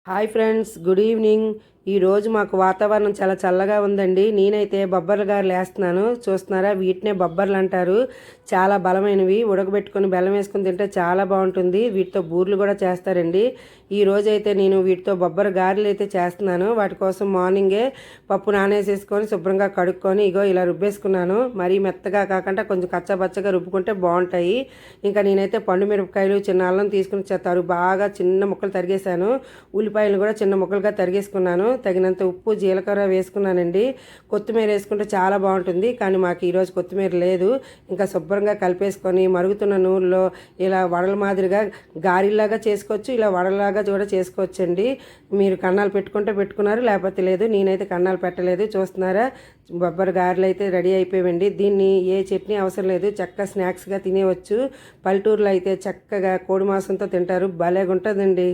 Hi friends, good evening. ఈరోజు మాకు వాతావరణం చాలా చల్లగా ఉందండి. నేనైతే బొబ్బర్లు గారెలు వేస్తున్నాను. చూస్తున్నారా, వీటినే బొబ్బర్లు అంటారు. చాలా బలమైనవి. ఉడకబెట్టుకొని బెల్లం వేసుకొని తింటే చాలా బాగుంటుంది. వీటితో బూర్లు కూడా చేస్తారండి. ఈ రోజైతే నేను వీటితో బొబ్బరి గారెలు అయితే చేస్తున్నాను. వాటి కోసం మార్నింగే పప్పు నానేసేసుకొని శుభ్రంగా కడుక్కొని ఇగో ఇలా రుబ్బేసుకున్నాను. మరీ మెత్తగా కాకుండా కొంచెం కచ్చాపచ్చగా రుబ్బుకుంటే బాగుంటాయి. ఇంకా నేనైతే పండు మిరపకాయలు, చిన్న అల్లం తీసుకుని బాగా చిన్న ముక్కలు తరిగేశాను. ఉల్లిపాయలు కూడా చిన్న ముక్కలుగా తరిగేసుకున్నాను. తగినంత ఉప్పు, జీలకర్ర వేసుకున్నానండి. కొత్తిమీర వేసుకుంటే చాలా బాగుంటుంది, కానీ మాకు ఈరోజు కొత్తిమీర లేదు. ఇంకా శుభ్రంగా కలిపేసుకొని మరుగుతున్న నూనెలో ఇలా వడల మాదిరిగా గారెలాగా చేసుకోవచ్చు, ఇలా వడలాగా కూడా చేసుకోవచ్చండి. మీరు కన్నాలు పెట్టుకుంటే పెట్టుకున్నారు, లేకపోతే లేదు. నేనైతే కన్నాలు పెట్టలేదు. చూస్తున్నారా, బొబ్బరి గారెలు అయితే రెడీ అయిపోయాయండి. దీన్ని ఏ చట్నీ అవసరం లేదు, చక్కగా స్నాక్స్గా తినేవచ్చు. పల్లెటూరులో అయితే చక్కగా కోడి మాంసంతో తింటారు. భలేగా ఉంటుందండి.